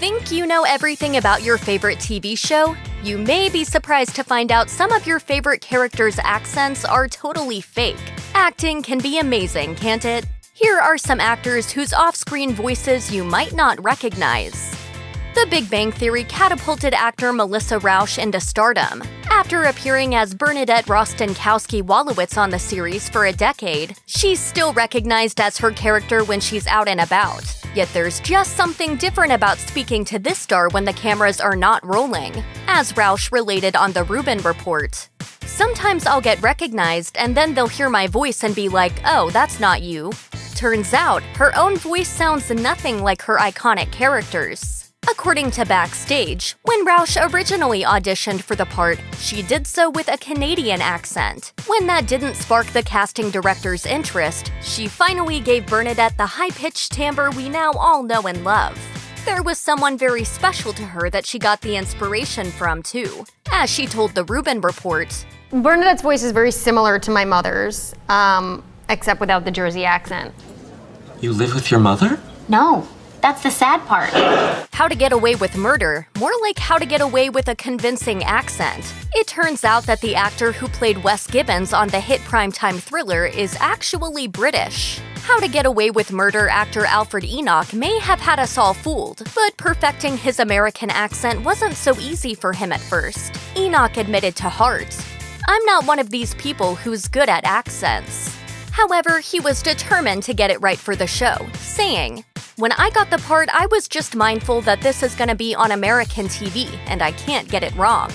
Think you know everything about your favorite TV show? You may be surprised to find out some of your favorite characters' accents are totally fake. Acting can be amazing, can't it? Here are some actors whose off-screen voices you might not recognize. The Big Bang Theory catapulted actor Melissa Rauch into stardom. After appearing as Bernadette Rostenkowski-Wolowitz on the series for a decade, she's still recognized as her character when she's out and about. Yet there's just something different about speaking to this star when the cameras are not rolling, as Rauch related on The Rubin Report. Sometimes I'll get recognized and then they'll hear my voice and be like, "Oh, that's not you." Turns out, her own voice sounds nothing like her iconic characters. According to Backstage, when Rauch originally auditioned for the part, she did so with a Canadian accent. When that didn't spark the casting director's interest, she finally gave Bernadette the high-pitched timbre we now all know and love. There was someone very special to her that she got the inspiration from, too. As she told The Rubin Report, Bernadette's voice is very similar to my mother's, except without the Jersey accent. You live with your mother? No. That's the sad part. How to Get Away with Murder, more like How to Get Away with a Convincing Accent. It turns out that the actor who played Wes Gibbons on the hit primetime thriller is actually British. How to Get Away with Murder actor Alfred Enoch may have had us all fooled, but perfecting his American accent wasn't so easy for him at first. Enoch admitted to Hart, "I'm not one of these people who's good at accents." However, he was determined to get it right for the show, saying, "When I got the part, I was just mindful that this is gonna be on American TV, and I can't get it wrong."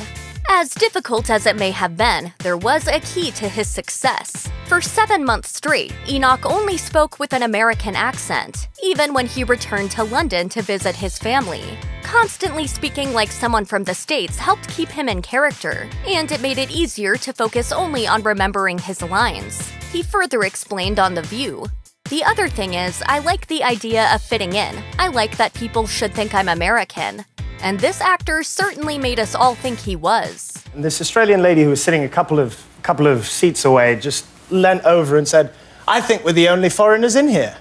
As difficult as it may have been, there was a key to his success. For 7 months straight, Enoch only spoke with an American accent, even when he returned to London to visit his family. Constantly speaking like someone from the States helped keep him in character, and it made it easier to focus only on remembering his lines. He further explained on The View, "The other thing is, I like the idea of fitting in. I like that people should think I'm American." And this actor certainly made us all think he was. This Australian lady who was sitting a couple of seats away just leant over and said, "I think we're the only foreigners in here."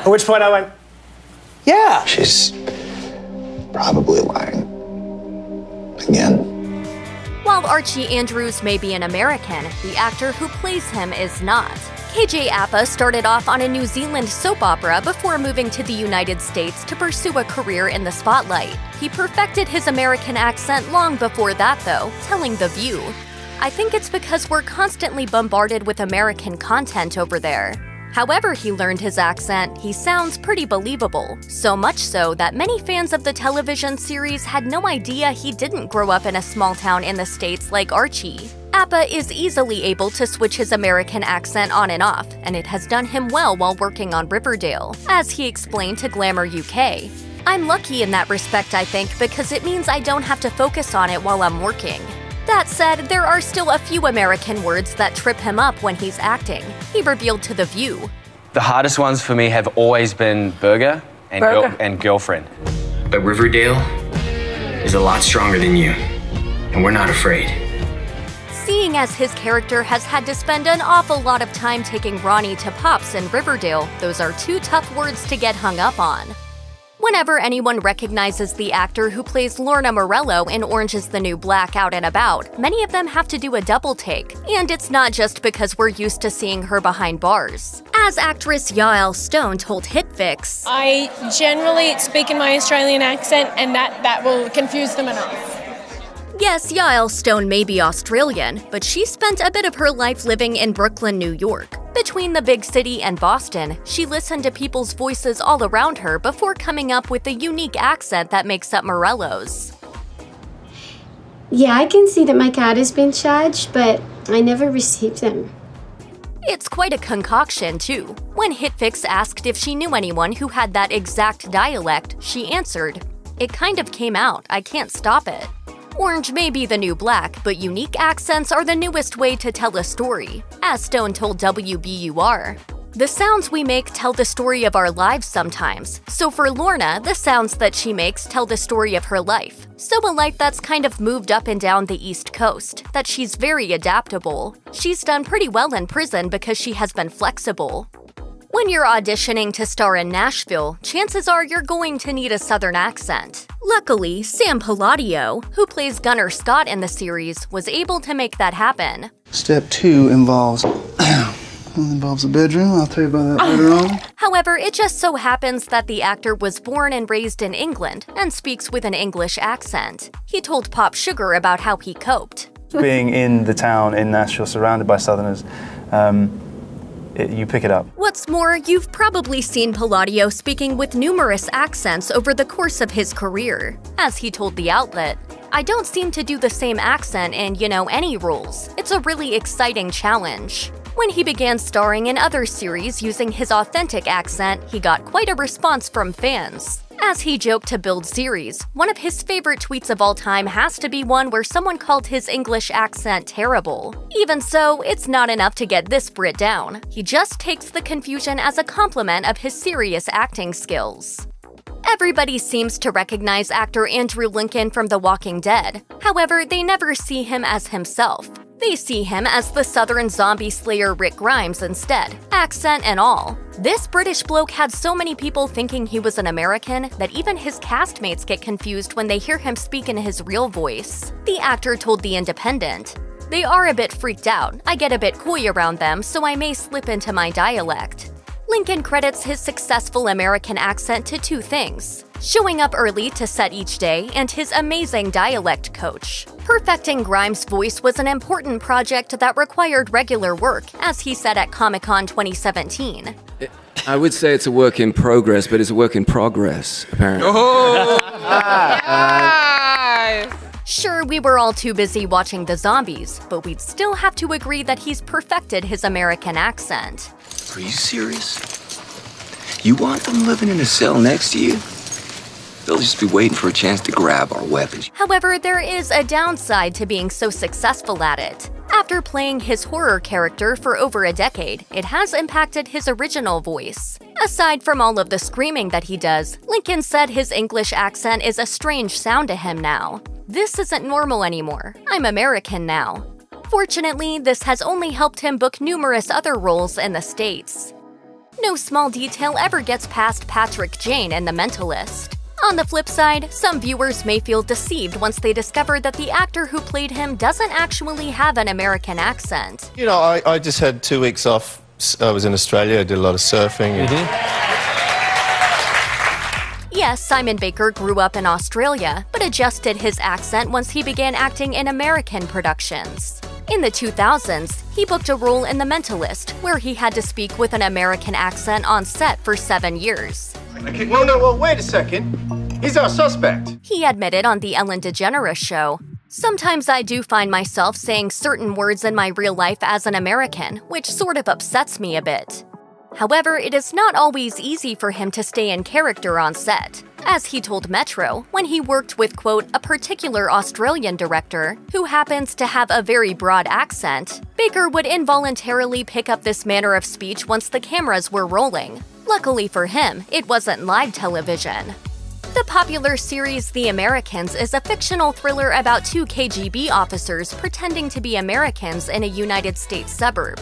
At which point I went, "Yeah." She's probably lying. Again. While Archie Andrews may be an American, the actor who plays him is not. KJ Apa started off on a New Zealand soap opera before moving to the United States to pursue a career in the spotlight. He perfected his American accent long before that, though, telling The View, "I think it's because we're constantly bombarded with American content over there." However he learned his accent, he sounds pretty believable, so much so that many fans of the television series had no idea he didn't grow up in a small town in the States like Archie. Apa is easily able to switch his American accent on and off, and it has done him well while working on Riverdale, as he explained to Glamour UK. "I'm lucky in that respect, I think, because it means I don't have to focus on it while I'm working." That said, there are still a few American words that trip him up when he's acting, he revealed to The View. The hardest ones for me have always been burger and girlfriend. But Riverdale is a lot stronger than you, and we're not afraid. Seeing as his character has had to spend an awful lot of time taking Ronnie to Pops in Riverdale, those are two tough words to get hung up on. Whenever anyone recognizes the actor who plays Lorna Morello in Orange is the New Black out and about, many of them have to do a double take. And it's not just because we're used to seeing her behind bars. As actress Yael Stone told HitFix, "I generally speak in my Australian accent, and that will confuse them enough." Yes, Yael Stone may be Australian, but she spent a bit of her life living in Brooklyn, New York. Between the big city and Boston, she listened to people's voices all around her before coming up with the unique accent that makes up Morello's. "Yeah, I can see that my cat has been charged, but I never received them." It's quite a concoction, too. When HitFix asked if she knew anyone who had that exact dialect, she answered, "It kind of came out, I can't stop it." Orange may be the new black, but unique accents are the newest way to tell a story, as Stone told WBUR. "The sounds we make tell the story of our lives sometimes, so for Lorna, the sounds that she makes tell the story of her life. So a life that's kind of moved up and down the East Coast, that she's very adaptable. She's done pretty well in prison because she has been flexible." When you're auditioning to star in Nashville, chances are you're going to need a Southern accent. Luckily, Sam Palladio, who plays Gunner Scott in the series, was able to make that happen. Step 2 involves a bedroom. I'll tell you about that later on. However, it just so happens that the actor was born and raised in England and speaks with an English accent. He told Pop Sugar about how he coped. Being in the town in Nashville, surrounded by Southerners, you pick it up. What's more, you've probably seen Palladio speaking with numerous accents over the course of his career. As he told the outlet, "I don't seem to do the same accent in, any roles. It's a really exciting challenge." When he began starring in other series using his authentic accent, he got quite a response from fans. As he joked to Build Series, one of his favorite tweets of all time has to be one where someone called his English accent terrible. Even so, it's not enough to get this Brit down. He just takes the confusion as a compliment of his serious acting skills. Everybody seems to recognize actor Andrew Lincoln from The Walking Dead. However, they never see him as himself. They see him as the Southern zombie slayer Rick Grimes instead, accent and all. This British bloke had so many people thinking he was an American that even his castmates get confused when they hear him speak in his real voice. The actor told The Independent, "They are a bit freaked out. I get a bit coy around them, so I may slip into my dialect." Lincoln credits his successful American accent to two things: showing up early to set each day and his amazing dialect coach. Perfecting Grimes' voice was an important project that required regular work, as he said at Comic-Con 2017. I would say it's a work in progress, but it's a work in progress, apparently. Oh! Sure, we were all too busy watching the zombies, but we'd still have to agree that he's perfected his American accent. Are you serious? You want them living in a cell next to you? They'll just be waiting for a chance to grab our weapons. However, there is a downside to being so successful at it. After playing his horror character for over a decade, it has impacted his original voice. Aside from all of the screaming that he does, Lincoln said his English accent is a strange sound to him now. "This isn't normal anymore. I'm American now." Fortunately, this has only helped him book numerous other roles in the States. No small detail ever gets past Patrick Jane in The Mentalist. On the flip side, some viewers may feel deceived once they discover that the actor who played him doesn't actually have an American accent. I just had 2 weeks off. I was in Australia, I did a lot of surfing. Yes, Simon Baker grew up in Australia, but adjusted his accent once he began acting in American productions. In the 2000s, he booked a role in The Mentalist, where he had to speak with an American accent on set for 7 years. Well, wait a second. He's our suspect. He admitted on The Ellen DeGeneres Show, "Sometimes I do find myself saying certain words in my real life as an American, which sort of upsets me a bit." However, it is not always easy for him to stay in character on set. As he told Metro, when he worked with, quote, a particular Australian director who happens to have a very broad accent, Baker would involuntarily pick up this manner of speech once the cameras were rolling. Luckily for him, it wasn't live television. The popular series The Americans is a fictional thriller about 2 KGB officers pretending to be Americans in a United States suburb.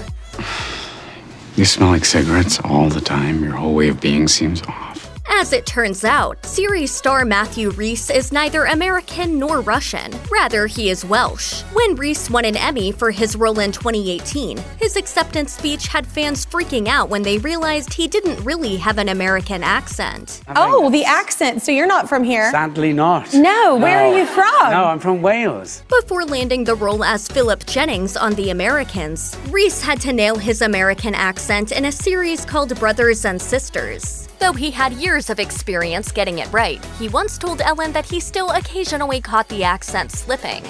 You smell like cigarettes all the time. Your whole way of being seems off. As it turns out, series star Matthew Rhys is neither American nor Russian. Rather, he is Welsh. When Rhys won an Emmy for his role in 2018, his acceptance speech had fans freaking out when they realized he didn't really have an American accent. Oh, the accent. So you're not from here? Sadly not. No, where are you from? No, I'm from Wales. Before landing the role as Philip Jennings on The Americans, Rhys had to nail his American accent in a series called Brothers and Sisters. Though he had years of experience getting it right, he once told Ellen that he still occasionally caught the accent slipping.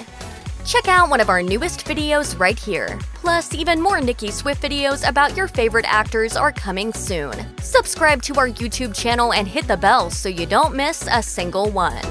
Check out one of our newest videos right here. Plus, even more Nicki Swift videos about your favorite actors are coming soon. Subscribe to our YouTube channel and hit the bell so you don't miss a single one.